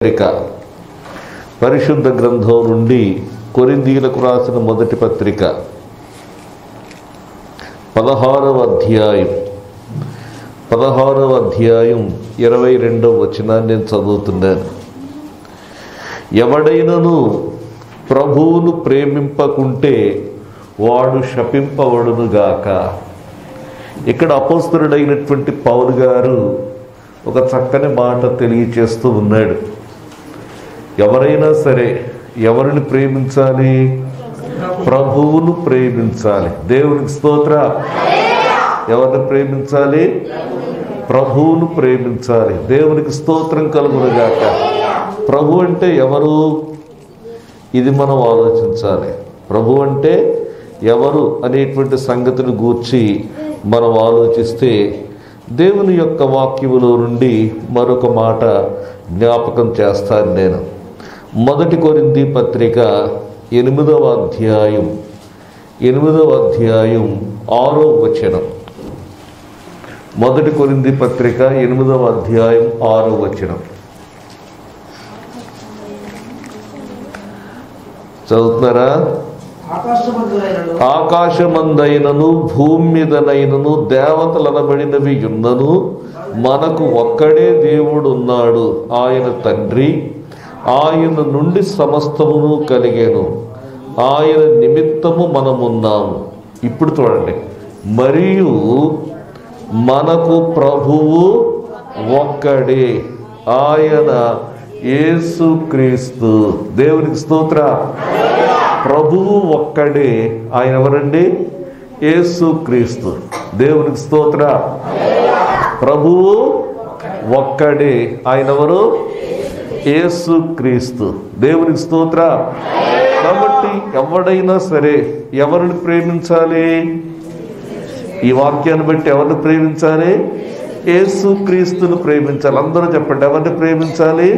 పత్రిక పరిశుద్ధ గ్రంథం నుండి కొరింథీయులకు రాసిన మొదటి పత్రిక 16వ అధ్యాయం 22వ వచనాన్ని నేను చదువుతున్నాను. ఎవడైనను ప్రభువును ప్రేమింపకుంటే వాడు శపింపబడునుగాక. ఇక్కడ అపోస్తలుడైనటువంటి పౌలు గారు ఒక చక్కని మాట తెలియచేస్తూ ఉన్నాడు. ఎవరైనా సరే ఎవరిని ప్రేమించాలి? ప్రభువును ప్రేమించాలి. దేవునికి స్తోత్ర. ఎవరిని ప్రేమించాలి? ప్రభువును ప్రేమించాలి. దేవునికి స్తోత్రం కలుగునుగాక. ప్రభు అంటే ఎవరు? ఇది మనం ఆలోచించాలి. ప్రభు అంటే ఎవరు అనేటువంటి సంగతిని గూర్చి మనం ఆలోచిస్తే దేవుని యొక్క వాక్యములో నుండి మరొక మాట జ్ఞాపకం చేస్తాను నేను. మొదటి కొరింథీ పత్రిక 8వ అధ్యాయం 6వ వచనం. మొదటి కొరింథీ పత్రిక 8వ అధ్యాయం 6వ వచనం చదువుతున్నారా? ఆకాశమందైనను భూమి మీదనైనను దేవతలనబడినవి యున్నను మనకు ఒక్కడే దేవుడు ఉన్నాడు, ఆయన తండ్రి. ఆయన నుండి సమస్తమును కలిగేను, ఆయన నిమిత్తము మనమున్నాము. ఇప్పుడు చూడండి, మరియు మనకు ప్రభువు ఒక్కడే, ఆయన యేసుక్రీస్తు. దేవునికి స్తోత్ర. ప్రభువు ఒక్కడే, ఆయన ఎవరండి? యేసుక్రీస్తు. దేవునికి స్తోత్ర. ప్రభువు ఒక్కడే, ఆయన ఎవరు? యేసుక్రీస్తు. దేవునికి స్తోత్ర. కాబట్టి ఎవడైనా సరే ఎవరిని ప్రేమించాలి? ఈ వాక్యాన్ని బట్టి ఎవరిని ప్రేమించాలి? యేసుక్రీస్తును ప్రేమించాలి. అందరూ చెప్పండి, ఎవరిని ప్రేమించాలి?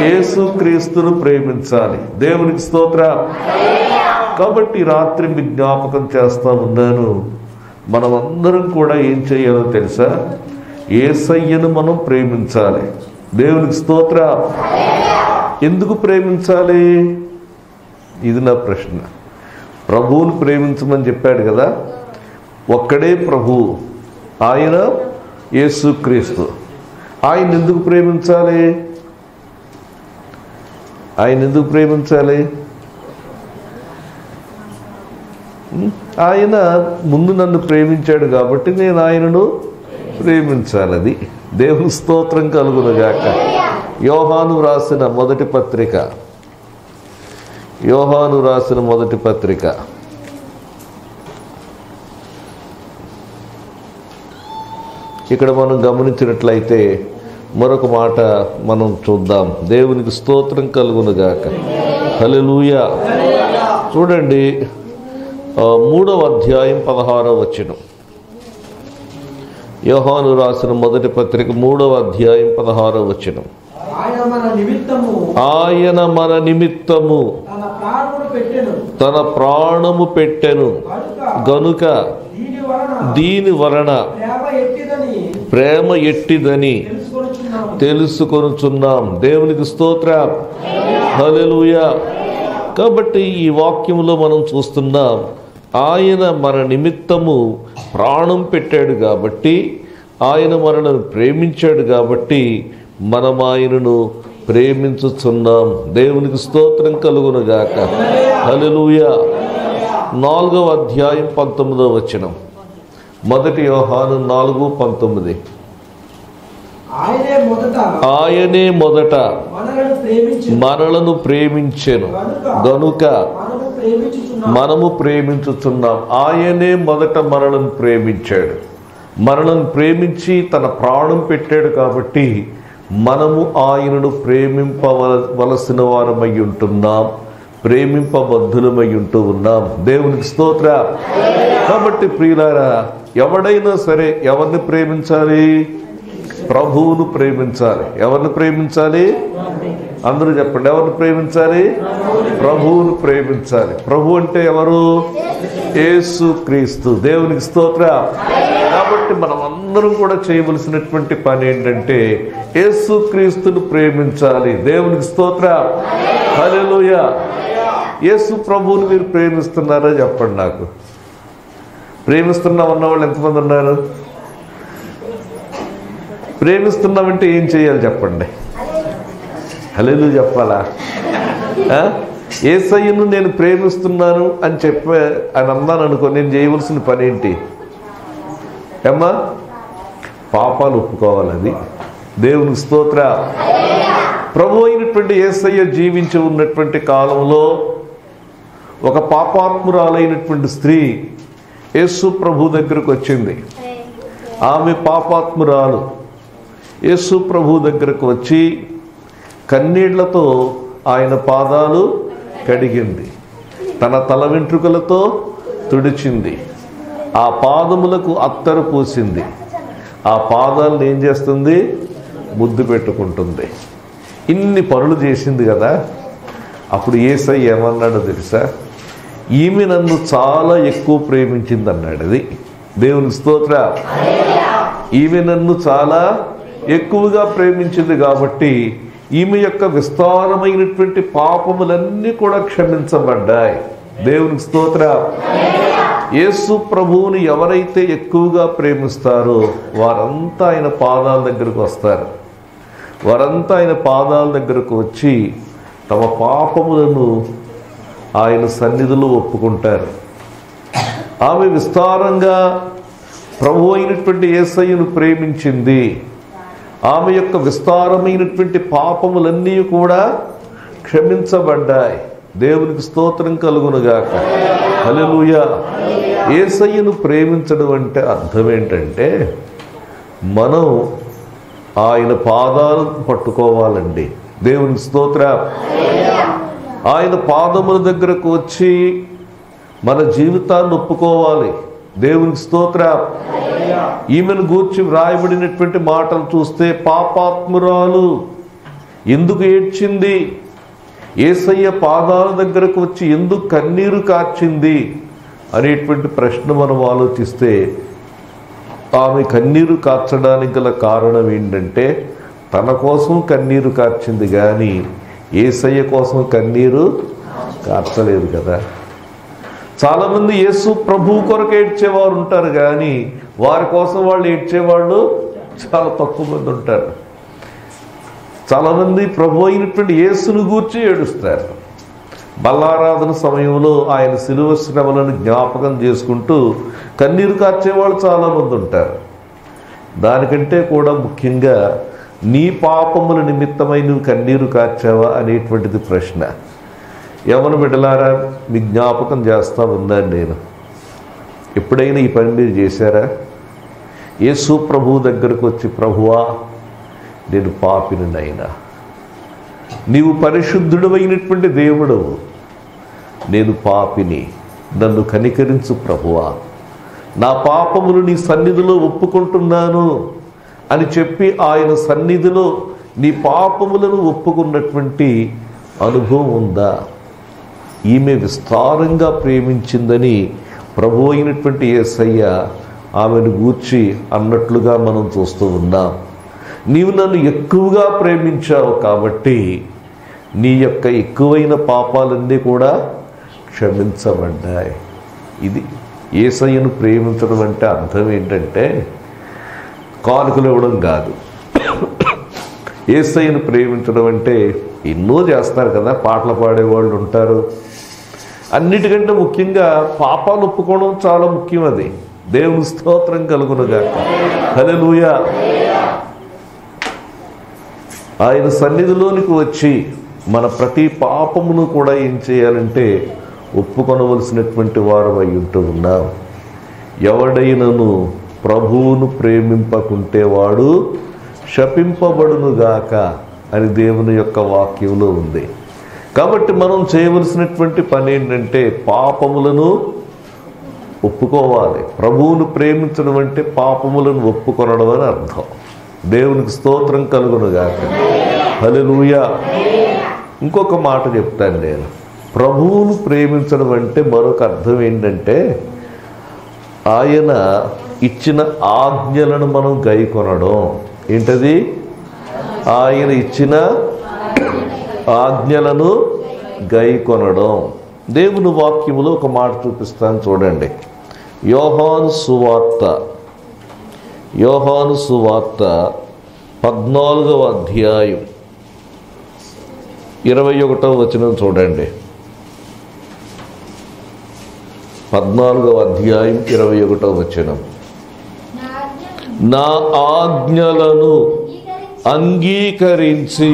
యేసుక్రీస్తును ప్రేమించాలి. దేవునికి స్తోత్ర. కాబట్టి రాత్రి మీ జ్ఞాపకం చేస్తా ఉన్నాను, మనం అందరం కూడా ఏం చేయాలో తెలుసా? యేసయ్యను మనం ప్రేమించాలి. దేవునికి స్తోత్ర. ఎందుకు ప్రేమించాలి? ఇది నా ప్రశ్న. ప్రభువును ప్రేమించమని చెప్పాడు కదా, ఒక్కడే ప్రభు, ఆయన యేసుక్రీస్తు. ఆయన ఎందుకు ప్రేమించాలి? ఆయన ఎందుకు ప్రేమించాలి? ఆయన ముందు నన్ను ప్రేమించాడు కాబట్టి నేను ఆయనను ప్రేమించాలి. అది దేవుని స్తోత్రం కలుగునుగాక. యోహాను రాసిన మొదటి పత్రిక ఇక్కడ మనం గమనించినట్లయితే మరొక మాట మనం చూద్దాం. దేవునికి స్తోత్రం కలుగునుగాక. హల్లెలూయా. చూడండి, 3వ అధ్యాయం 16వ వచనం. యోహాను రాసిన మొదటి పత్రిక 3వ అధ్యాయం 16వ వచనం. ఆయన మన నిమిత్తము తన ప్రాణము పెట్టెను గనుక దీని వలన ప్రేమ ఎట్టిదని తెలుసుకొనుచున్నాం. దేవునికి స్తోత్రం. హల్లెలూయా. కాబట్టి ఈ వాక్యములో మనం చూస్తున్నాం, ఆయన మన నిమిత్తము ప్రాణం పెట్టాడు కాబట్టి, ఆయన మనలను ప్రేమించాడు కాబట్టి మనం ఆయనను ప్రేమించుచున్నాం. దేవునికి స్తోత్రం కలుగునుగాక. హల్లెలూయా. 4వ అధ్యాయం 19వ వచనం. మొదటి యోహాను 4:19. ఆయనే మొదట మనలను ప్రేమించెను గనుక మనము ప్రేమించుచున్నాం. ఆయనే మొదట మనలను ప్రేమించాడు. మనలను ప్రేమించి తన ప్రాణం పెట్టాడు కాబట్టి మనము ఆయనను ప్రేమింపవలసిన వారమై ఉంటున్నాం, ప్రేమింపబద్ధులమై ఉంటూ ఉన్నాం. దేవునికి స్తోత్ర. కాబట్టి ప్రియులారా, ఎవడైనా సరే ఎవరిని ప్రేమించాలి? ప్రభువును ప్రేమించాలి. ఎవరిని ప్రేమించాలి? అందరూ చెప్పండి, ఎవరిని ప్రేమించాలి? ప్రభువును ప్రేమించాలి. ప్రభు అంటే ఎవరు? యేసుక్రీస్తు. దేవునికి స్తోత్ర. కాబట్టి మనం మనందరం కూడా చేయవలసినటువంటి పని ఏంటంటే యేసుక్రీస్తును ప్రేమించాలి. దేవునికి స్తోత్రం, హల్లెలూయా. యేసు ప్రభువుని మీరు ప్రేమిస్తున్నారా చెప్పండి నాకు. ప్రేమిస్తున్నాం ఉన్నవాళ్ళు ఎంతమంది ఉన్నారు? ప్రేమిస్తున్నామంటే ఏం చేయాలి చెప్పండి? హల్లెలూయా చెప్పాలా? యేసయ్యను నేను ప్రేమిస్తున్నాను అని అన్నాను అనుకో, నేను చేయవలసిన పని ఏంటి ఏమ్మా? పాపాలు ఒప్పుకోవాలి. అది దేవునికి స్తోత్రం. ప్రభు అయినటువంటి యేసయ్య జీవించి ఉన్నటువంటి కాలంలో ఒక పాపాత్మురాలైనటువంటి స్త్రీ యేసు ప్రభు దగ్గరకు వచ్చింది. ఆమె పాపాత్మురాలు యేసు ప్రభు దగ్గరకు వచ్చి కన్నీళ్లతో ఆయన పాదాలు కడిగింది, తన తల వెంట్రుకలతో తుడిచింది, ఆ పాదములకు అత్తరు పూసింది, ఆ పాదాలను ఏం చేస్తుంది? ముద్దు పెట్టుకుంటుంది. ఇన్ని పనులు చేసింది కదా. అప్పుడు యేసయ్య ఏమన్నాడో తెలుసా? ఈమె నన్ను చాలా ఎక్కువ ప్రేమించింది అన్నాడు. అది దేవుని స్తోత్రం. ఈమె నన్ను చాలా ఎక్కువగా ప్రేమించింది కాబట్టి ఈమె యొక్క విస్తారమైనటువంటి పాపములన్నీ కూడా క్షమించబడ్డాయి. దేవునికి స్తోత్రం. యేసు ప్రభువుని ఎవరైతే ఎక్కువగా ప్రేమిస్తారో వారంతా ఆయన పాదాల దగ్గరకు వస్తారు. వారంతా ఆయన పాదాల దగ్గరకు వచ్చి తమ పాపములను ఆయన సన్నిధిలో ఒప్పుకుంటారు. ఆమె విస్తారంగా ప్రభు అయినటువంటి యేసయ్యను ప్రేమించింది. ఆమె యొక్క విస్తారమైనటువంటి పాపములన్నీ కూడా క్షమించబడ్డాయి. దేవునికి స్తోత్రం కలుగునుగాక, హల్లెలూయా. యేసయ్యను ప్రేమించడం అంటే అర్థం ఏంటంటే మనం ఆయన పాదాలను పట్టుకోవాలండి. దేవునికి స్తోత్రం. ఆయన పాదముల దగ్గరకు వచ్చి మన జీవితాన్ని ఒప్పుకోవాలి. దేవునికి స్తోత్రం. ఈమెను గూర్చి వ్రాయబడినటువంటి మాటలు చూస్తే పాపాత్మురాలు ఎందుకు ఏడ్చింది, యేసయ్య పాదాల దగ్గరకు వచ్చి ఎందుకు కన్నీరు కార్చింది అనేటువంటి ప్రశ్న మనం ఆలోచిస్తే ఆమె కన్నీరు కార్చడానికి గల కారణం ఏంటంటే తన కోసం కన్నీరు కార్చింది కానీ యేసయ్య కోసం కన్నీరు కార్చలేదు కదా. చాలామంది యేసు ప్రభువు కొరకు ఏడ్చేవారు ఉంటారు కానీ వారి కోసం వాళ్ళు ఏడ్చేవాళ్ళు చాలా తక్కువ మంది ఉంటారు. చాలామంది ప్రభు అయినటువంటి యేసును గూర్చి ఏడుస్తారు. బల్లారాధన సమయంలో ఆయన శిలువ శ్రమలను జ్ఞాపకం చేసుకుంటూ కన్నీరు కార్చేవాళ్ళు చాలామంది ఉంటారు. దానికంటే కూడా ముఖ్యంగా నీ పాపముల నిమిత్తమై నువ్వు కన్నీరు కార్చావా అనేటువంటిది ప్రశ్న. యవ్వన బిడ్డలారా, మీ జ్ఞాపకం చేస్తా ఉన్నాను నేను. ఎప్పుడైనా ఈ పని మీరు చేశారా? యేసు ప్రభు దగ్గరకు వచ్చి, ప్రభువా నేను పాపిని నైనా, నీవు పరిశుద్ధుడైనటువంటి దేవుడవు, నేను పాపిని, నన్ను కనికరించు ప్రభువా, నా పాపములు నీ సన్నిధిలో ఒప్పుకుంటున్నాను అని చెప్పి ఆయన సన్నిధిలో నీ పాపములను ఒప్పుకున్నటువంటి అనుభవం ఉందా? ఈమె విస్తారంగా ప్రేమించిందని ప్రభు అయినటువంటి యేసయ్య ఆమెను గూర్చి అన్నట్లుగా మనం చూస్తూ ఉన్నాం. నీవు నన్ను ఎక్కువగా ప్రేమించావు కాబట్టి నీ యొక్క ఎక్కువైన పాపాలన్నీ కూడా క్షమించబడ్డాయి. ఇది యేసయ్యను ప్రేమించడం అంటే అర్థం ఏంటంటే కానుకలు ఇవ్వడం కాదు. యేసయ్యను ప్రేమించడం అంటే ఎన్నో చేస్తారు కదా, పాటలు పాడేవాళ్ళు ఉంటారు. అన్నిటికంటే ముఖ్యంగా పాపాలు ఒప్పుకోవడం చాలా ముఖ్యం. అది దేవుని స్తోత్రం కలుగునుగాక, హల్లెలూయా. ఆయన సన్నిధిలోనికి వచ్చి మన ప్రతి పాపమును కూడా ఏం చేయాలంటే ఒప్పుకొనవలసినటువంటి వారు అయి ఉంటూ ఉన్నాం. ఎవడైనను ప్రభువును ప్రేమింపకుంటే వాడు శపింపబడునుగాక అని దేవుని యొక్క వాక్యంలో ఉంది. కాబట్టి మనం చేయవలసినటువంటి పని ఏంటంటే పాపములను ఒప్పుకోవాలి. ప్రభువును ప్రేమించడం అంటే పాపములను ఒప్పుకొనడం అని అర్థం. దేవునికి స్తోత్రం కలుగునుగాక, హల్లెలూయా. ఇంకొక మాట చెప్తాను నేను. ప్రభువును ప్రేమించడం అంటే మరొక అర్థం ఏంటంటే ఆయన ఇచ్చిన ఆజ్ఞలను మనం గైకొనడం. ఏంటది? ఆయన ఇచ్చిన ఆజ్ఞలను గైకొనడం. దేవుని వాక్యములో ఒక మాట చూపిస్తాను చూడండి. యోహాను సువార్త 14వ అధ్యాయం 21వ వచనం చూడండి. 14వ అధ్యాయం 21వ వచనం. నా ఆజ్ఞలను అంగీకరించి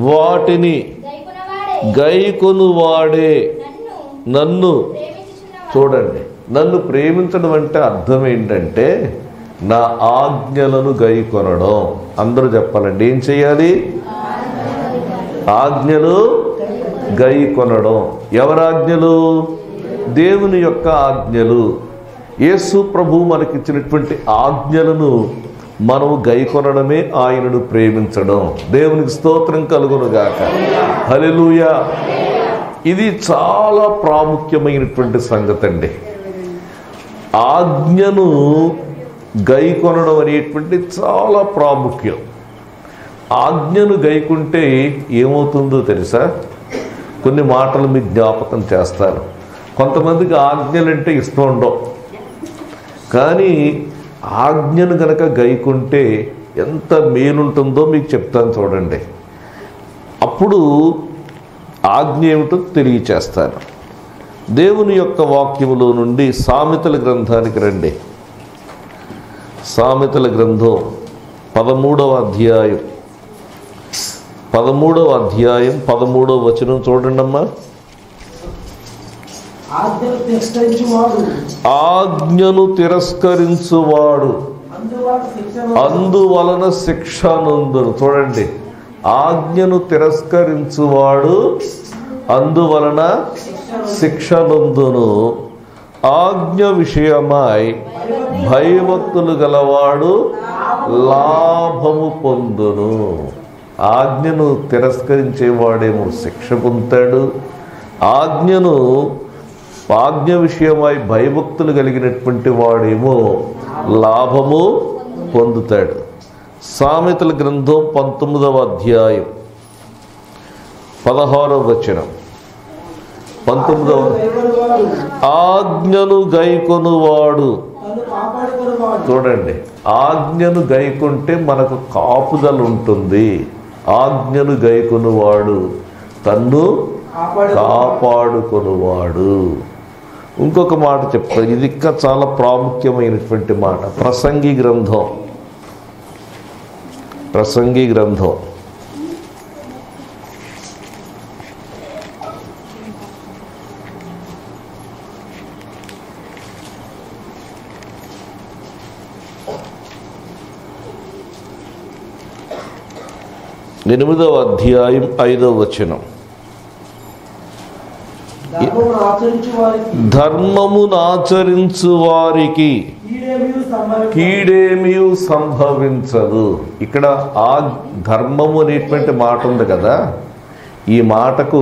వాటిని గైకొనువాడే నన్ను, చూడండి, నన్ను ప్రేమించడం అంటే అర్థం ఏంటంటే నా ఆజ్ఞలను గైకొనడం. అందరూ చెప్పాలండి, ఏం చేయాలి? ఆజ్ఞలు గైకొనడం. ఎవరి ఆజ్ఞలు? దేవుని యొక్క ఆజ్ఞలు. యేసు ప్రభు మనకిచ్చినటువంటి ఆజ్ఞలను మనము గైకొనడమే ఆయనను ప్రేమించడం. దేవునికి స్తోత్రం కలుగునుగాక. హల్లెలూయా. ఇది చాలా ప్రాముఖ్యమైనటువంటి సంగతి అండి. ఆజ్ఞను గైకొనడం అనేటువంటి చాలా ప్రాముఖ్యం. ఆజ్ఞను గైకుంటే ఏమవుతుందో తెలుసా? కొన్ని మాటలు మీకు జ్ఞాపకం చేస్తారు. కొంతమందికి ఆజ్ఞలంటే ఇష్టం ఉండవు, కానీ ఆజ్ఞను గనక గైకుంటే ఎంత మేలుంటుందో మీకు చెప్తాను చూడండి. అప్పుడు ఆజ్ఞ ఏమిటో తెలియచేస్తాను. దేవుని యొక్క వాక్యములో నుండి సామెతల గ్రంథానికి రండి. సామెతల గ్రంథం 13వ అధ్యాయం 13వ వచనం చూడండి అమ్మా. ఆజ్ఞను తిరస్కరించువాడు అందువలన శిక్ష నొందును. చూడండి, ఆజ్ఞను తిరస్కరించువాడు అందువలన శిక్ష నొందును. ఆజ్ఞ విషయమై భయభక్తులు గలవాడు లాభము పొందును. ఆజ్ఞను తిరస్కరించేవాడేమో శిక్ష పొందుతాడు, ఆజ్ఞ విషయమై భయభక్తులు కలిగినటువంటి వాడేమో లాభము పొందుతాడు. సామెతల గ్రంథం 19వ అధ్యాయం 16వ వచనం. 19వ ఆజ్ఞను గైకొనువాడు. చూడండి, ఆజ్ఞను గైకుంటే మనకు కాపుదల ఉంటుంది. ఆజ్ఞను గైకొనువాడు తన్ను కాపాడుకొనువాడు. ఇంకొక మాట చెప్తాను, ఇది ఇంకా చాలా ప్రాముఖ్యమైనటువంటి మాట. ప్రసంగి గ్రంథం 8వ అధ్యాయం 5వ వచనం. ధర్మమును ఆచరించు వారికి కీడేమీ సంభవించదు. ఇక్కడ ఆ ధర్మము అనేటువంటి మాట ఉంది కదా, ఈ మాటకు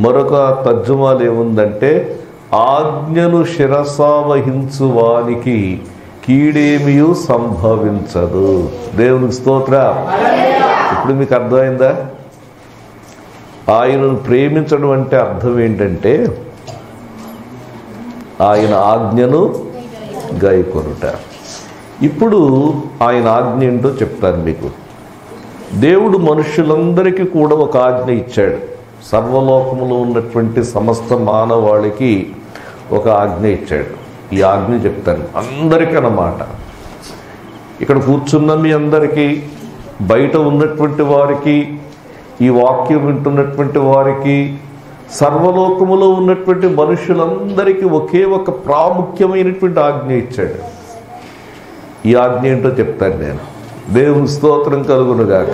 మరొక తర్జుమాలు ఏముందంటే ఆజ్ఞను శిరసావహించు వానికి కీడేమీ సంభవించదు. దేవునికి స్తోత్రం. ఇప్పుడు మీకు అర్థమైందా? ఆయనను ప్రేమించడం అంటే అర్థం ఏంటంటే ఆయన ఆజ్ఞను గైకొనుట. ఇప్పుడు ఆయన ఆజ్ఞ ఏంటో చెప్తాను మీకు. దేవుడు మనుషులందరికీ కూడా ఒక ఆజ్ఞ ఇచ్చాడు. సర్వలోకములో ఉన్నటువంటి సమస్త మానవాళికి ఒక ఆజ్ఞ ఇచ్చాడు. ఈ ఆజ్ఞ చెప్తాను అందరికీ అన్నమాట. ఇక్కడ కూర్చున్న మీ అందరికీ, బయట ఉన్నటువంటి వారికి, ఈ వాక్యం వింటున్నటువంటి వారికి, సర్వలోకములో ఉన్నటువంటి మనుషులందరికీ ఒకే ఒక ప్రాముఖ్యమైనటువంటి ఆజ్ఞ ఇచ్చాడు. ఈ ఆజ్ఞ ఏంటో చెప్తాను నేను. దేవుని స్తోత్రం కలుగునుగాక.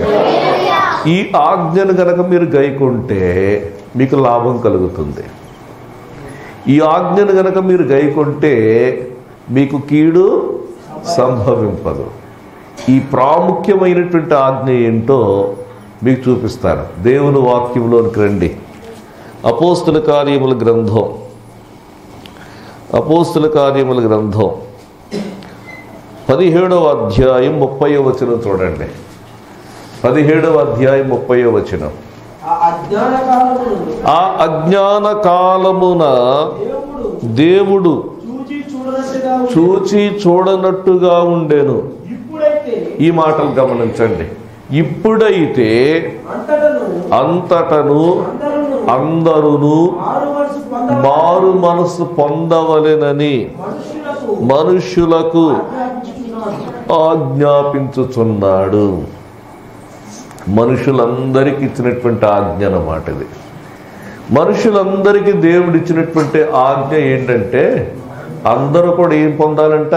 ఈ ఆజ్ఞను కనుక మీరు గైకుంటే మీకు లాభం కలుగుతుంది. ఈ ఆజ్ఞను కనుక మీరు గైకుంటే మీకు కీడు సంభవింపదు. ఈ ప్రాముఖ్యమైనటువంటి ఆజ్ఞ ఏంటో మీకు చూపిస్తాను. దేవుని వాక్యంలోనికి రండి. అపోస్తుల కార్యముల గ్రంథం 17వ అధ్యాయం 30వ వచనం చూడండి. 17వ అధ్యాయం 30వ వచనం. ఆ అజ్ఞాన కాలమున దేవుడు చూచి చూడనట్టుగా ఉండెను. ఈ మాటలు గమనించండి. ఇప్పుడైతే అంతటను అందరును మారు మనసు పొందవలెనని మనుష్యులకు ఆజ్ఞాపించుచున్నాడు. మనుషులందరికీ ఇచ్చినటువంటి ఆజ్ఞ అన్నమాట ఇది. మనుషులందరికీ దేవుడు ఇచ్చినటువంటి ఆజ్ఞ ఏంటంటే అందరూ కూడా ఏం పొందాలంట?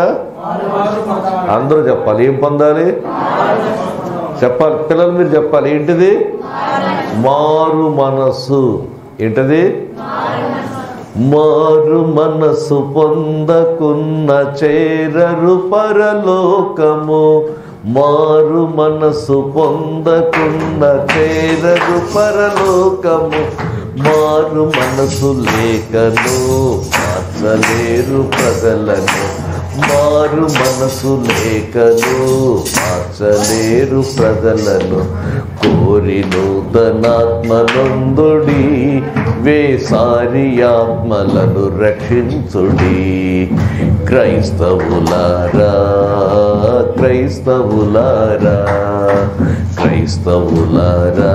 అందరూ చెప్పాలి. ఏం పొందాలి? చెప్పాలి. పిల్లలు మీరు చెప్పాలి. ఏంటిది? మారు మనసు. ఏంటది? మారు మనసు పొందకున్న చేరరు పరలోకము. మారు మనసు పొందకున్న చేరరు పరలోకము. మారు మనసు లేకను మార్చలేరు ప్రజలను. మారు మనసు లేకను మార్చలేరు ప్రజలను. కోరి నూతనాత్మనందుడి వేసారి ఆత్మలను రక్షించుడి. క్రైస్తవులారా క్రైస్తవులారా క్రైస్తవులారా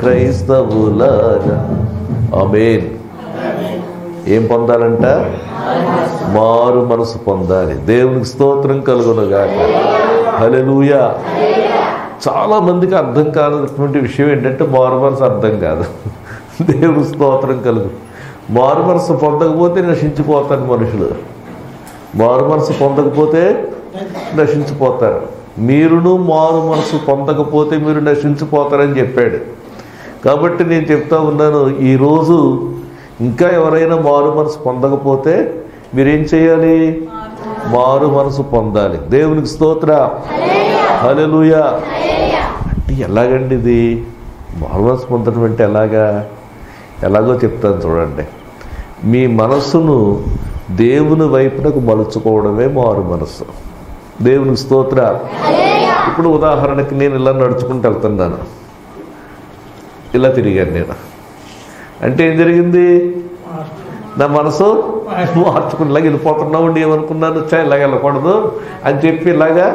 క్రైస్తవులారా. ఆమేన్. ఏం పొందాలంట? మారు మనసు పొందాలి. దేవునికి స్తోత్రం కలుగునుగాక. హల్లెలూయా. చాలా మందికి అర్థం కానటువంటి విషయం ఏంటంటే మారు మనసు అర్థం కాదు. దేవునికి స్తోత్రం కలుగు. మారు మనసు పొందకపోతే నశించిపోతారు మనుషులు. మారు మనసు పొందకపోతే నశించిపోతారు. మీరును మారు మనసు పొందకపోతే మీరు నశించిపోతారని చెప్పాడు. కాబట్టి నేను చెప్తా ఉన్నాను, ఈరోజు ఇంకా ఎవరైనా మారు మనసు పొందకపోతే మీరేం చేయాలి? మారు మనసు పొందాలి. దేవునికి స్తోత్ర. హల్లెలూయా. అంటే ఎలాగండి ఇది? మారు మనసు పొందడం అంటే ఎలాగో చెప్తాను చూడండి. మీ మనస్సును దేవుని వైపునకు మలుచుకోవడమే మారు మనసు. దేవునికి స్తోత్ర. ఇప్పుడు ఉదాహరణకి నేను ఇలా నడుచుకుంటూ వెళ్తున్నాను, ఇలా తిరిగాను నేను. అంటే ఏం జరిగింది? నా మనసు మార్చుకుని ఇలాగ వెళ్ళిపోతున్నావు అండి. ఏమనుకున్నాను? ఇలాగ వెళ్ళకూడదు అని చెప్పి ఇలాగా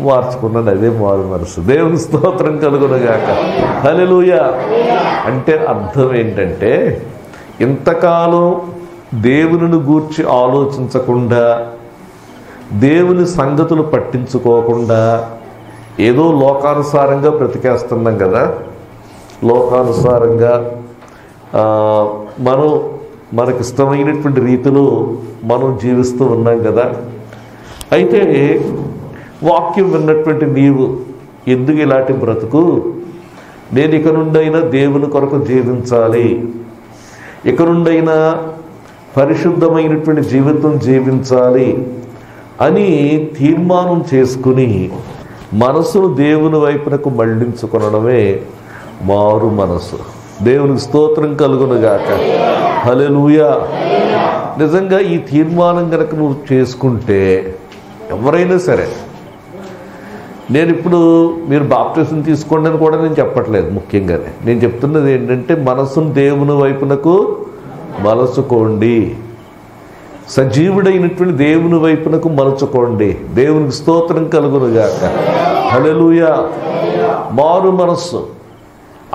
మార్చుకున్నాను. అదే మారు మనసు. దేవుని స్తోత్రం కలుగునుగాక. హల్లెలూయా. అంటే అర్థం ఏంటంటే ఇంతకాలం దేవునిని గూర్చి ఆలోచించకుండా, దేవుని సంగతులు పట్టించుకోకుండా ఏదో లోకానుసారంగా బ్రతికేస్తున్నాం కదా. లోకానుసారంగా మనకి ఇష్టమైనటువంటి రీతిలో మనం జీవిస్తూ ఉన్నాం కదా. అయితే వాక్యం విన్నటువంటి నీవు ఎందుకు ఇలాంటి బ్రతుకు? నేను ఇక నుండైనా దేవుని కొరకు జీవించాలి, ఇక నుండైనా పరిశుద్ధమైనటువంటి జీవితం జీవించాలి అని తీర్మానం చేసుకుని మనసును దేవుని వైపునకు మళ్లించుకొనడమే మారు మనసు. దేవునికి స్తోత్రం కలుగునుగాక. హల్లెలూయా. నిజంగా ఈ తీర్మానం కనుక నువ్వు చేసుకుంటే ఎవరైనా సరే, నేను ఇప్పుడు మీరు బాప్టిజం తీసుకోండి అని కూడా నేను చెప్పట్లేదు. ముఖ్యంగానే నేను చెప్తున్నది ఏంటంటే మనసును దేవుని వైపునకు మలచుకోండి, సజీవుడైనటువంటి దేవుని వైపునకు మలచుకోండి. దేవునికి స్తోత్రం కలుగునుగాక. హల్లెలూయా. మారు మనస్సు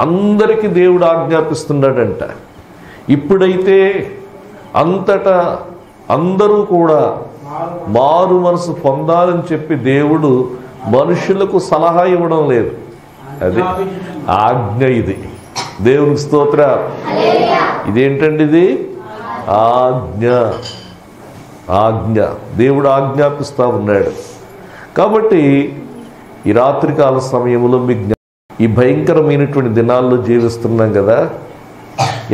అందరికీ దేవుడు ఆజ్ఞాపిస్తున్నాడంట. ఇప్పుడైతే అంతటా అందరూ కూడా మారు మనసు పొందాలని చెప్పి దేవుడు మనుషులకు సలహా ఇవ్వడం లేదు, అది ఆజ్ఞ. ఇది దేవునికి స్తోత్ర. ఇదేంటండి? ఇది ఆజ్ఞ. ఆజ్ఞ. దేవుడు ఆజ్ఞాపిస్తూ ఉన్నాడు. కాబట్టి ఈ రాత్రికాల సమయంలో మీకు ఈ భయంకరమైనటువంటి దినాల్లో జీవిస్తున్నాం కదా,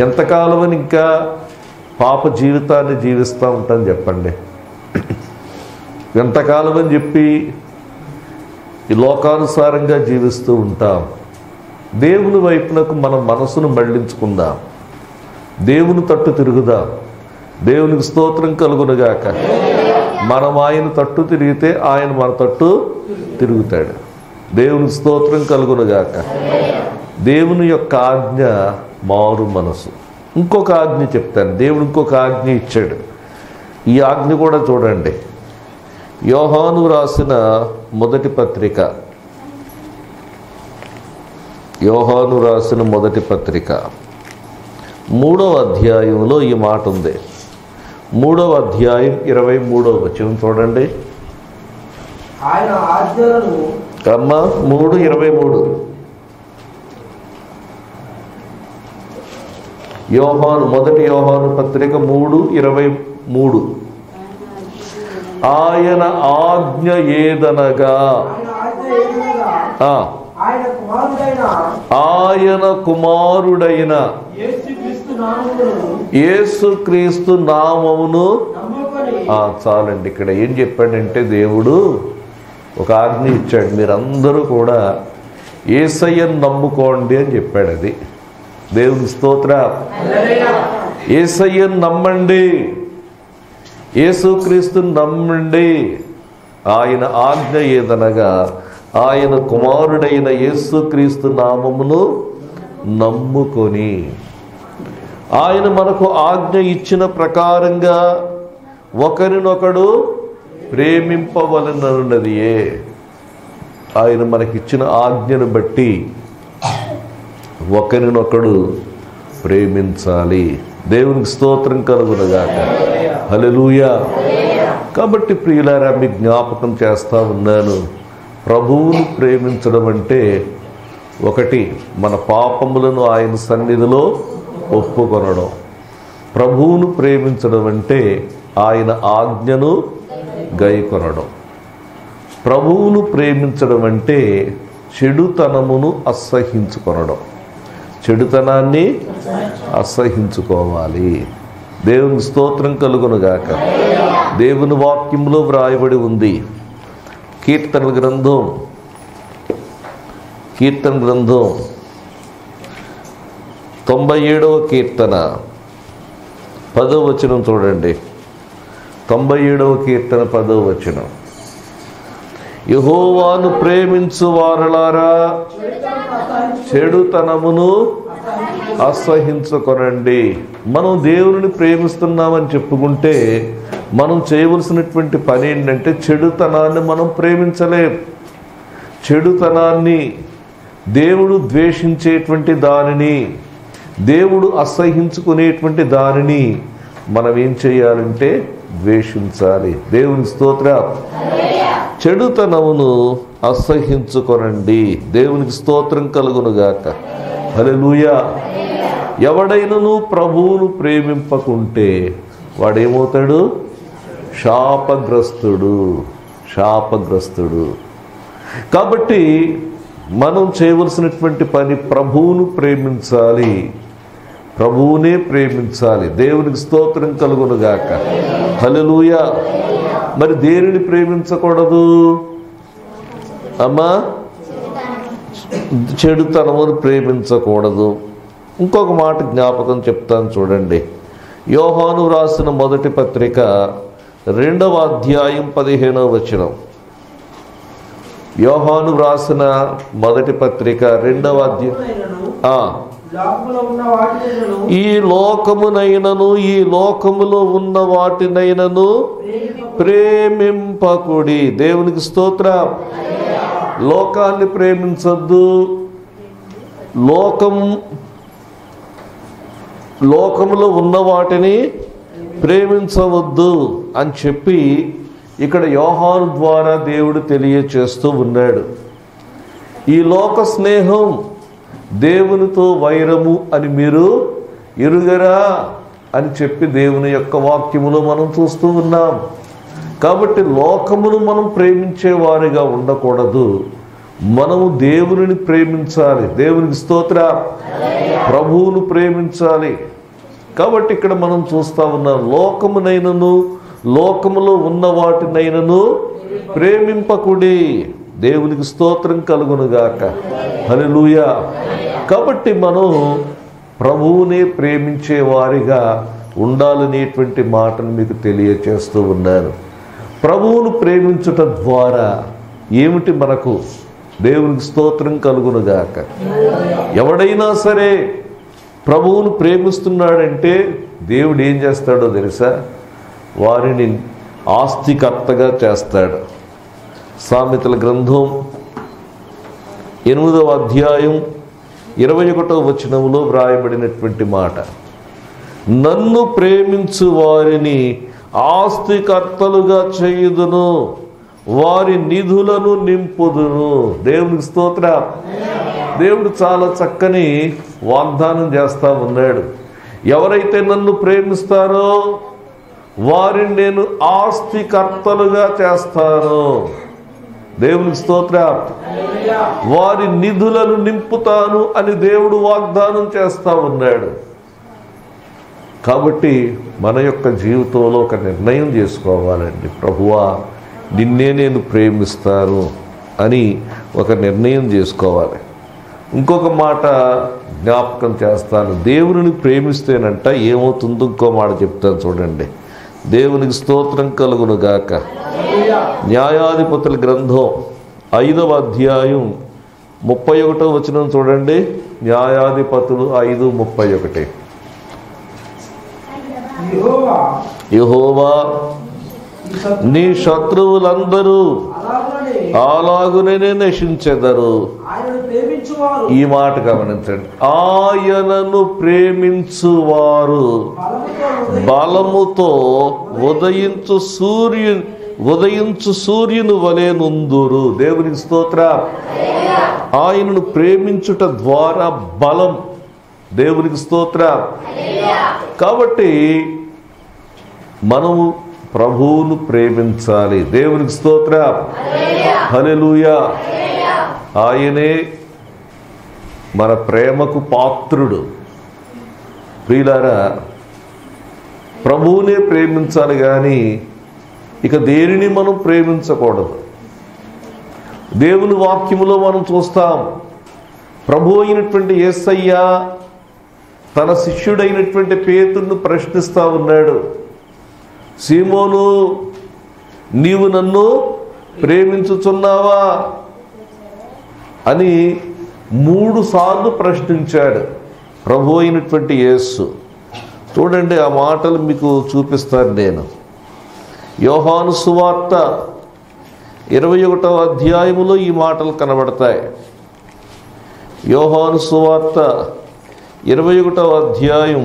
ఎంతకాలం అని ఇంకా పాప జీవితాన్ని జీవిస్తూ ఉంటాం చెప్పండి? ఎంతకాలం అని చెప్పి ఈ లోకానుసారంగా జీవిస్తూ ఉంటాం? దేవుని వైపునకు మనం మనసును మళ్లించుకుందాం, దేవుని తట్టు తిరుగుదాం. దేవునికి స్తోత్రం కలుగునుగాక. మనం ఆయన తట్టు తిరిగితే ఆయన మన తట్టు తిరుగుతాడు. దేవుని స్తోత్రం కలుగునుగాక. దేవుని యొక్క ఆజ్ఞ మారు మనసు. ఇంకొక ఆజ్ఞ చెప్తాను. దేవుడు ఇంకొక ఆజ్ఞ ఇచ్చాడు. ఈ ఆజ్ఞ కూడా చూడండి. యోహాను రాసిన మొదటి పత్రిక, యోహాను రాసిన మొదటి పత్రిక 3వ అధ్యాయంలో ఈ మాట ఉంది. 3వ అధ్యాయం 23వ వచనం చూడండి. ఆయన ఆజ్ఞలను అమ్మ 3:23 యోహాను మొదటి యోహాను పత్రిక 3:23 ఆయన ఆజ్ఞ ఏదనగా ఆయన కుమారుడైన యేసుక్రీస్తు నామమును చాలండి. ఇక్కడ ఏం చెప్పాడంటే దేవుడు ఒక ఆజ్ఞ ఇచ్చాడు. మీరందరూ కూడా యేసయ్యను నమ్ముకోండి అని చెప్పాడు. అది దేవుని స్తోత్రం. యేసయ్యను నమ్మండి, యేసుక్రీస్తుని నమ్మండి. ఆయన ఆజ్ఞ ఏదనగా ఆయన కుమారుడైన యేసుక్రీస్తు నామమును నమ్ముకొని, ఆయన మనకు ఆజ్ఞ ఇచ్చిన ప్రకారంగా ఒకరినొకడు ప్రేమింపవలనన్నదియే. ఆయన మనకిచ్చిన ఆజ్ఞను బట్టి ఒకరినొకడు ప్రేమించాలి. దేవునికి స్తోత్రం కలుగునుగాక. హల్లెలూయా. కాబట్టి ప్రియులారా, మీకు జ్ఞాపకం చేస్తా ఉన్నాను, ప్రభువును ప్రేమించడం అంటే ఒకటి మన పాపములను ఆయన సన్నిధిలో ఒప్పుకొనడం. ప్రభువును ప్రేమించడం అంటే ఆయన ఆజ్ఞను గైకొనడం. ప్రభువును ప్రేమించడం అంటే చెడుతనమును అసహించుకొనడం. చెడుతనాన్ని అసహించుకోవాలి. దేవుని స్తోత్రం కలుగునుగాక. దేవుని వాక్యంలో వ్రాయబడి ఉంది. కీర్తనల గ్రంథం 97వ కీర్తన 10వ వచనం చూడండి. 97వ కీర్తన 10వ వచనం. యెహోవాను ప్రేమించు వారలారా చెడుతనమును అసహించుకొనండి. మనం దేవుని ప్రేమిస్తున్నామని చెప్పుకుంటే మనం చేయవలసినటువంటి పని ఏంటంటే చెడుతనాన్ని మనం ప్రేమించలేం. చెడుతనాన్ని, దేవుడు ద్వేషించేటువంటి దానిని, దేవుడు అసహించుకునేటువంటి దానిని మనం ఏం చేయాలంటే ద్వేషించాలి. దేవుని స్తోత్రం. చెడుతనమును అసహించుకొనండి. దేవునికి స్తోత్రం కలుగునుగాక. హల్లెలూయా. ఎవడైనను ప్రభువును ప్రేమింపకుంటే వాడేమవుతాడు? శాపగ్రస్తుడు. శాపగ్రస్తుడు. కాబట్టి మనం చేయవలసినటువంటి పని ప్రభువును ప్రేమించాలి, ప్రభువునే ప్రేమించాలి. దేవునికి స్తోత్రం కలుగునుగాక. హల్లెలూయా. మరి దేనిని ప్రేమించకూడదు అమ్మా? చెడుతనమును ప్రేమించకూడదు. ఇంకొక మాట జ్ఞాపకం చెప్తాను చూడండి. యోహాను రాసిన మొదటి పత్రిక 2వ అధ్యాయం 15వ వచనం. యోహాను రాసిన మొదటి పత్రిక 2వ అధ్యాయం. ఈ లోకమునైనను ఈ లోకములో ఉన్న వాటినైనను ప్రేమింపకుడి. దేవునికి స్తోత్రం. లోకాన్ని ప్రేమించొద్దు, లోకములో ఉన్న వాటిని ప్రేమించవద్దు అని చెప్పి ఇక్కడ యోహాను ద్వారా దేవుడు తెలియచేస్తూ ఉన్నాడు. ఈ లోక స్నేహం దేవునితో వైరము అని మీరు ఎరుగరా అని చెప్పి దేవుని యొక్క వాక్యములో మనం చూస్తూ ఉన్నాం. కాబట్టి లోకమును మనం ప్రేమించే వారిగా ఉండకూడదు. మనము దేవుని ప్రేమించాలి. దేవునికి స్తోత్రం. ప్రభువును ప్రేమించాలి. కాబట్టి ఇక్కడ మనం చూస్తా ఉన్నాం, లోకమునైనను లోకములో ఉన్న వాటినైనను ప్రేమింపకుడి. దేవునికి స్తోత్రం కలుగునుగాక. హల్లెలూయా. కాబట్టి మనం ప్రభువునే ప్రేమించే వారిగా ఉండాలనేటువంటి మాటను మీకు తెలియచేస్తూ ఉన్నాను. ప్రభువును ప్రేమించుట ద్వారా ఏమిటి మనకు? దేవునికి స్తోత్రం కలుగునుగాక. ఎవడైనా సరే ప్రభువును ప్రేమిస్తున్నాడంటే దేవుడు ఏం చేస్తాడో తెలుసా? వారిని ఆస్తికర్తగా చేస్తాడు. సామెతల గ్రంథం 8వ అధ్యాయం 21వ వచనంలో వ్రాయబడినటువంటి మాట, నన్ను ప్రేమించు వారిని ఆస్తికర్తలుగా చేయుదును, వారి నిధులను నింపుదును. దేవునికి స్తోత్రం. దేవుడు చాలా చక్కని వాగ్దానం చేస్తా ఉన్నాడు. ఎవరైతే నన్ను ప్రేమిస్తారో వారిని నేను ఆస్తికర్తలుగా చేస్తాను. దేవునికి స్తోత్రం. వారి నిధులను నింపుతాను అని దేవుడు వాగ్దానం చేస్తా ఉన్నాడు. కాబట్టి మన యొక్క జీవితంలో ఒక నిర్ణయం చేసుకోవాలండి. ప్రభువా, నిన్నే నేను ప్రేమిస్తాను అని ఒక నిర్ణయం చేసుకోవాలి. ఇంకొక మాట జ్ఞాపకం చేస్తాను. దేవుని ప్రేమిస్తేనంట ఏమవుతుందో ఇంకో మాట చెప్తాను చూడండి. దేవునికి స్తోత్రం కలుగును గాక. న్యాయాధిపతుల గ్రంథం 5వ అధ్యాయం 31వ వచనం చూడండి. న్యాయాధిపతులు 5:31. యెహోవా నీ శత్రువులందరూ అలాగునే నశించెదరు. ఈ మాట గమనించండి. ఆయనను ప్రేమించువారు బలముతో ఉదయించు సూర్యుని వలె నుందురు. దేవునికి స్తోత్రం. ఆయనను ప్రేమించుట ద్వారా బలం. దేవునికి స్తోత్రం. కాబట్టి మనము ప్రభువును ప్రేమించాలి. దేవునికి స్తోత్రం. హల్లెలూయా. ఆయనే మన ప్రేమకు పాత్రుడు. ప్రియులారా, ప్రభువునే ప్రేమించాలి కానీ ఇక దేనిని మనం ప్రేమించకూడదు. దేవుని వాక్యములో మనం చూస్తాం, ప్రభు అయినటువంటి యేసయ్య తన శిష్యుడైనటువంటి పేతురును ప్రశ్నిస్తా ఉన్నాడు. సీమోను, నీవు నన్ను ప్రేమించుచున్నావా అని 3 సార్లు ప్రశ్నించాడు ప్రభు అయినటువంటి యేసు. చూడండి, ఆ మాటలు మీకు చూపిస్తాను నేను. యోహాను సువార్త 21వ అధ్యాయములో ఈ మాటలు కనబడతాయి. యోహాను సువార్త 21వ అధ్యాయం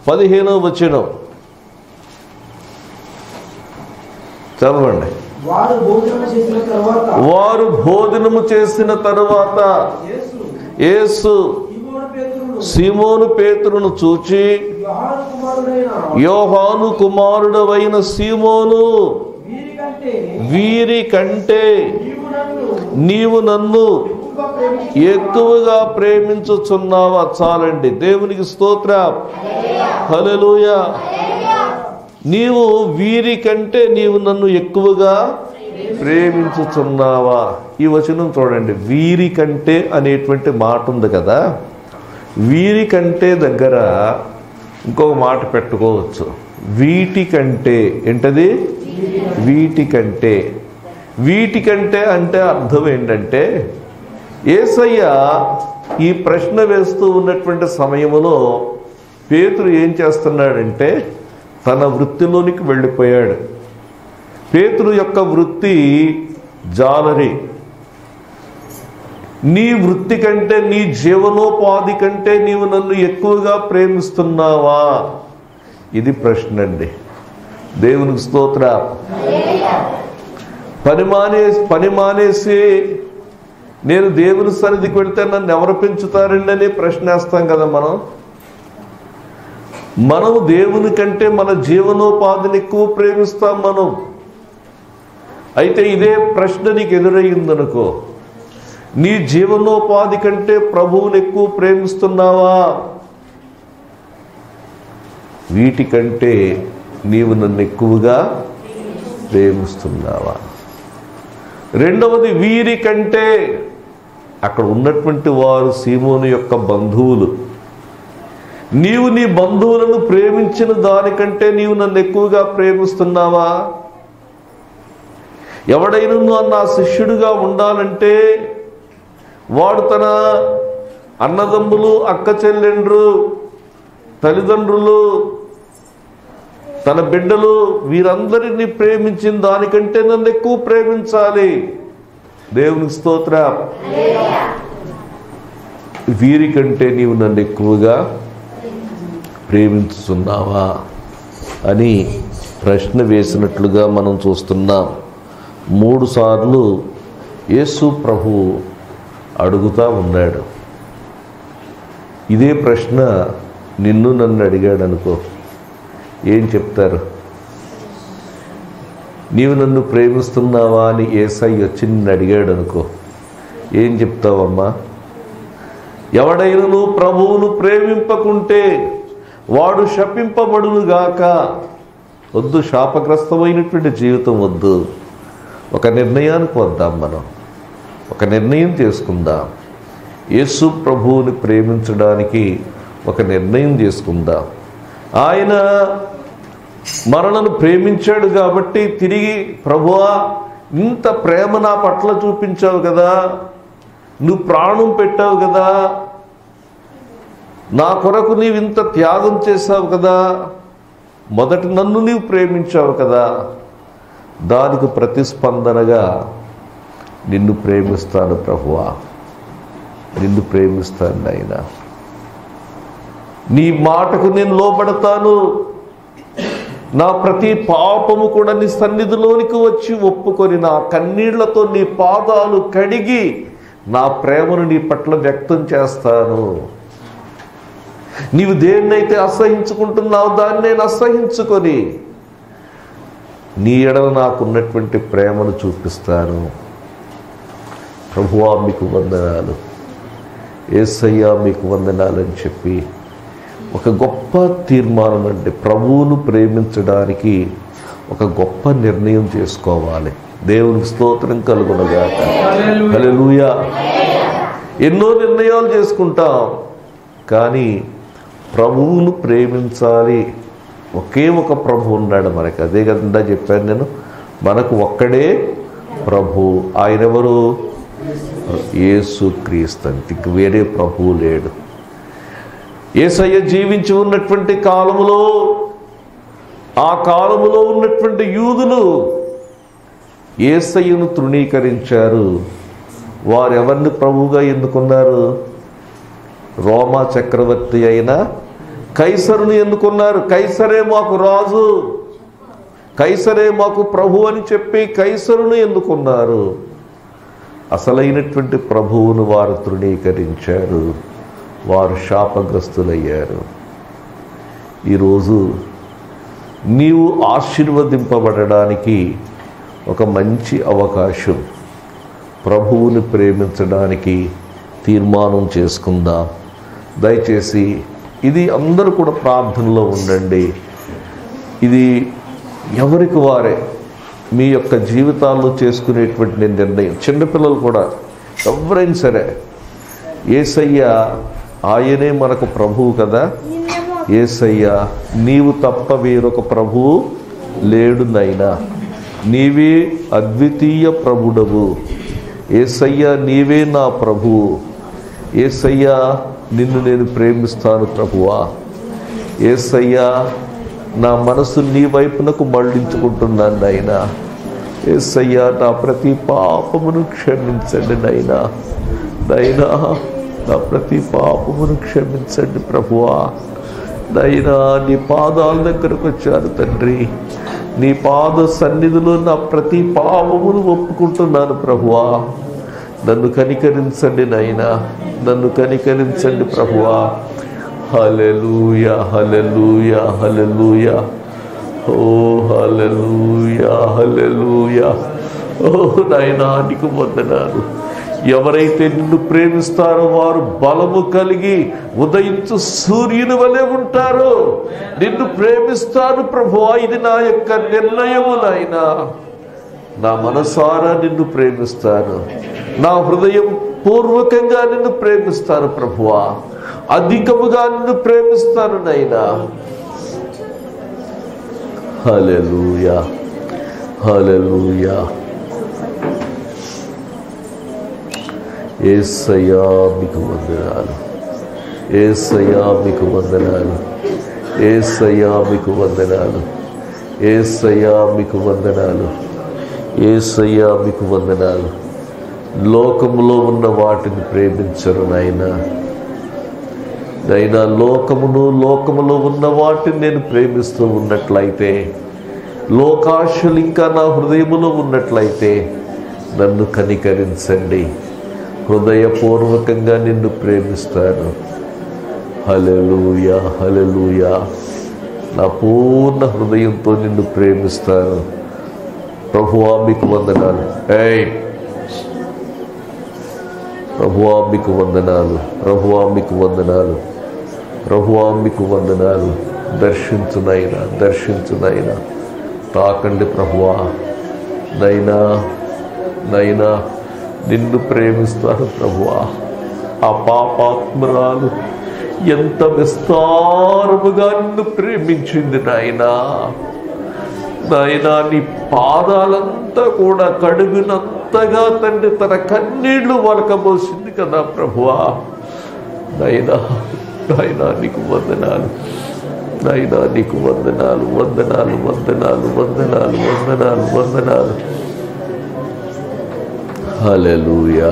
15వ వచనం చదవండి. వారు భోజనము చేసిన తరువాత యేసు సీమోను పేతురును చూచి, యోహాను కుమారుడవైన సీమోను, వీరి కంటే నీవు నన్ను ఎక్కువగా ప్రేమించుచున్నావా? చాలండి. దేవునికి స్తోత్రం. హల్లెలూయా. నీవు వీరి కంటే నీవు నన్ను ఎక్కువగా ప్రేమించుచున్నావా? ఈ వచనం చూడండి. వీరి కంటే అనేటువంటి మాట ఉంది కదా. వీరి కంటే దగ్గర ఇంకొక మాట పెట్టుకోవచ్చు. వీటి కంటే. ఏంటది? వీటి కంటే. వీటి కంటే అంటే అర్థం ఏంటంటే, యేసయ్య ఈ ప్రశ్న వేస్తూ ఉన్నటువంటి సమయంలో పేతురు ఏం చేస్తున్నాడంటే తన వృత్తిలోనికి వెళ్ళిపోయాడు. పేతురు యొక్క వృత్తి జాలరి. నీ వృత్తి కంటే, నీ జీవనోపాధి కంటే నీవు నన్ను ఎక్కువగా ప్రేమిస్తున్నావా? ఇది ప్రశ్న అండి. దేవునికి స్తోత్రం. పని మానేసి నేను దేవుని సన్నిధికి వెళ్తే నన్ను ఎవరు పెంచుతారండి అని ప్రశ్నేస్తాం కదా మనం దేవుని కంటే మన జీవనోపాధిని ఎక్కువ ప్రేమిస్తాం మనం. అయితే ఇదే ప్రశ్న నీకు ఎదురయ్యిందనుకో, నీ జీవనోపాధి కంటే ప్రభువుని ఎక్కువ ప్రేమిస్తున్నావా? వీటికంటే నీవు నన్ను ఎక్కువగా ప్రేమిస్తున్నావా? రెండవది వీరి కంటే. అక్కడ ఉన్నటువంటి వారు సీమోను యొక్క బంధువులు. నీవు నీ బంధువులను ప్రేమించిన దానికంటే నీవు నన్ను ఎక్కువగా ప్రేమిస్తున్నావా? ఎవడైనా నా శిష్యుడిగా ఉండాలంటే వాడు తన అన్నదమ్ములు, అక్క చెల్లెండ్రు, తల్లిదండ్రులు, తన బిడ్డలు వీరందరినీ ప్రేమించిన దానికంటే నన్ను ఎక్కువ ప్రేమించాలి. దేవునికి స్తోత్రం. వీరికంటే నీవు నన్ను ఎక్కువగా ప్రేమించుతున్నావా అని ప్రశ్న వేసినట్లుగా మనం చూస్తున్నాం. 3 సార్లు యేసు ప్రభువు అడుగుతా ఉన్నాడు. ఇదే ప్రశ్న నిన్ను నన్ను అడిగాడు అనుకో, ఏం చెప్తారు? నీవు నన్ను ప్రేమిస్తున్నావా అని యేసయ్య వచ్చి నిన్ను అడిగాడు అనుకో, ఏం చెప్తావమ్మా? ఎవడైనను ప్రభువును ప్రేమింపకుంటే వాడు శపింపబడునుగాక. వద్దు, శాపగ్రస్తమైనటువంటి జీవితం వద్దు. ఒక నిర్ణయానికి వద్దాం. మనం ఒక నిర్ణయం చేసుకుందాం. యేసు ప్రభువుని ప్రేమించడానికి ఒక నిర్ణయం చేసుకుందాం. ఆయన మనలను ప్రేమించాడు కాబట్టి తిరిగి, ప్రభువా ఇంత ప్రేమ నా పట్ల చూపించావు కదా, నువ్వు ప్రాణం పెట్టావు కదా, నా కొరకు నీవు ఇంత త్యాగం చేశావు కదా, మొదట నన్ను నీవు ప్రేమించావు కదా, దానికి ప్రతిస్పందనగా నిన్ను ప్రేమిస్తాను ప్రభువా, నిన్ను ప్రేమిస్తాను నాయనా, నీ మాటకు నేను లోబడతాను, నా ప్రతి పాపము కూడా నీ సన్నిధిలోనికి వచ్చి ఒప్పుకొని నా కన్నీళ్లతో నీ పాదాలు కడిగి నా ప్రేమను నీ పట్ల వ్యక్తం చేస్తాను. నీవు దేన్నైతే అసహించుకుంటున్నావు దాన్ని నేను అసహించుకొని నీ ఎడల నాకున్నటువంటి ప్రేమను చూపిస్తాను. ప్రభువా మీకు వందనాలు, యేసయ్యా మీకు వందనాలు అని చెప్పి ఒక గొప్ప తీర్మానం, అంటే ప్రభువును ప్రేమించడానికి ఒక గొప్ప నిర్ణయం చేసుకోవాలి. దేవునికి స్తోత్రం కలుగునుగాక. హల్లెలూయా. ఎన్నో నిర్ణయాలు చేసుకుంటాం, కానీ ప్రభువును ప్రేమించాలి. ఒకే ఒక ప్రభు ఉన్నాడు మనకి. అదే కదా చెప్పాను నేను, మనకు ఒక్కడే ప్రభు. ఆయన ఎవరు? యేసుక్రీస్తు. ఇంక వేరే ప్రభువు లేడు. యేసయ్య జీవించి ఉన్నటువంటి కాలములో, ఆ కాలములో ఉన్నటువంటి యూదులు యేసయ్యను తృణీకరించారు. వారెవరిని ప్రభువుగా ఎన్నుకున్నారు? రోమా చక్రవర్తి అయిన కైసరుని ఎన్నుకున్నారు. కైసరే మాకు రాజు, కైసరే మాకు ప్రభు అని చెప్పి కైసరుని ఎన్నుకున్నారు. అసలైనటువంటి ప్రభువును వారు తృణీకరించారు. వారు శాపగ్రస్తులయ్యారు. ఈరోజు నీవు ఆశీర్వదింపబడడానికి ఒక మంచి అవకాశం. ప్రభువుని ప్రేమించడానికి తీర్మానం చేసుకుందాం. దయచేసి ఇది అందరూ కూడా ప్రార్థనలో ఉండండి. ఇది ఎవరికి వారే మీ యొక్క జీవితాల్లో చేసుకునేటువంటి నిర్ణయం. చిన్నపిల్లలు కూడా ఎవరైనా సరే, యేసయ్య ఆయనే మనకు ప్రభువు కదా. యేసయ్య నీవు తప్ప వేరొక ప్రభువు లేడు నైనా, నీవే అద్వితీయ ప్రభుడవు. యేసయ్య నీవే నా ప్రభువు. యేసయ్య నిన్ను నేను ప్రేమిస్తాను ప్రభువా. యేసయ్య నా మనసు నీ వైపునకు మళ్ళించుకుంటున్నాను నాయనా. యేసయ్య నా ప్రతి పాపమును క్షమించండి నాయనా. నాయనా నా ప్రతి పాపమును క్షమించండి ప్రభువా. నాయనా నీ పాదాల దగ్గరకు వచ్చాను తండ్రి. నీ పాద సన్నిధిలో నా ప్రతి పాపమును ఒప్పుకుంటున్నాను ప్రభువా. నన్ను కనికరించండి నాయనా, నన్ను కనికరించండి ప్రభువా. హల్లెలూయా, హల్లెలూయా, హల్లెలూయా. ఓ హల్లెలూయా, హల్లెలూయా. ఓ నాయనా నీకు వందనాలు. ఎవరైతే నిన్ను ప్రేమిస్తారో వారు బలము కలిగి ఉదయించు సూర్యుని వలె ఉంటారు. నిన్ను ప్రేమిస్తాను ప్రభువా, ఇది నా యొక్క నిర్ణయము నాయనా. నా మనసారా నిన్ను ప్రేమిస్తాను, నా హృదయం పూర్వకంగా నిన్ను ప్రేమిస్తాను ప్రభువా. అధికముగా నిన్ను ప్రేమిస్తాను నైనా. హల్లెలూయా, హల్లెలూయా. యేసయ్యా మీకు వందనాలు, యేసయ్యా మీకు వందనాలు, యేసయ్యా మీకు వందనాలు, యేసయ్యా మీకు వందనాలు, యేసయ్యా మీకు వందనాలు. లోకములో ఉన్న వాటిని ప్రేమించరు నాయనా. నైనా లోకములో ఉన్న వాటిని నేను ప్రేమిస్తూ ఉన్నట్లయితే, లోకాశలు ఇంకా నా హృదయములో ఉన్నట్లయితే నన్ను కనికరించండి. హృదయపూర్వకంగా నిన్ను ప్రేమిస్తాను. హల్లెలూయా, హల్లెలూయా. నా పూర్ణ హృదయంతో నిన్ను ప్రేమిస్తాను. ప్రభువా మీకు వందనాలు. ప్రభువా మీకు వందనాలు, ప్రభువా మీకు వందనాలు, ప్రభువా మీకు వందనాలు. దర్శించునైనా, దర్శించునైనా, తాకండి ప్రభువా. నైనా నైనా నిన్ను ప్రేమిస్తాను ప్రభువా. ఆ పాపాత్మురాలు ఎంత విస్తారముగా నిన్ను ప్రేమించింది నాయనా. నాయనా నీ పాదాలంతా కూడా కడుగునంతగా తండ్రి తన కన్నీళ్లు వలకబోసింది కదా ప్రభువా. నాయనా నాయనా నీకు వందనాలు, నాయనా నీకు వందనాలు, వందనాలు, వందనాలు, వందనాలు, వందనాలు, వందనాలు. హల్లెలూయా,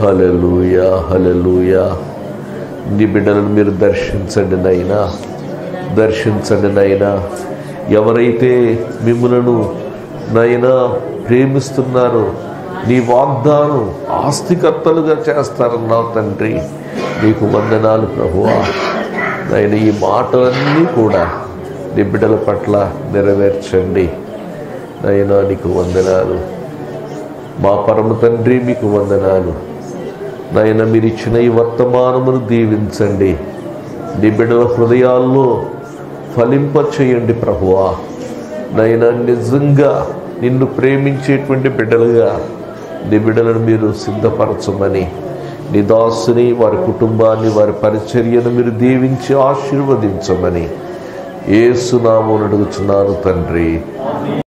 హల్లెలూయా, హల్లెలూయా. నీ బిడ్డలను మీరు దర్శించండి నైనా, దర్శించండి నైనా. ఎవరైతే మిమ్ములను నైనా ప్రేమిస్తున్నారో నీ వాగ్దానం ఆస్తికర్తలుగా చేస్తారన్నావు తండ్రి. నీకు వందనాలు ప్రభువా. నైనా ఈ మాటలన్నీ కూడా నీ బిడ్డల పట్ల నెరవేర్చండి నైనా. నీకు వందనాలు మా పరమ తండ్రి, మీకు వందనాలు నాయన. మీరు ఇచ్చిన ఈ వర్తమానమును దీవించండి. నీ బిడ్డల హృదయాల్లో ఫలింప చేయండి ప్రభువా. నాయన నిజంగా నిన్ను ప్రేమించేటువంటి బిడ్డలుగా నీ బిడ్డలను మీరు సిద్ధపరచమని, నీ దాసుని, వారి కుటుంబాన్ని, వారి పరిచర్యను మీరు దీవించి ఆశీర్వదించమని యేసు నామమున అడుగుచున్నాను తండ్రి.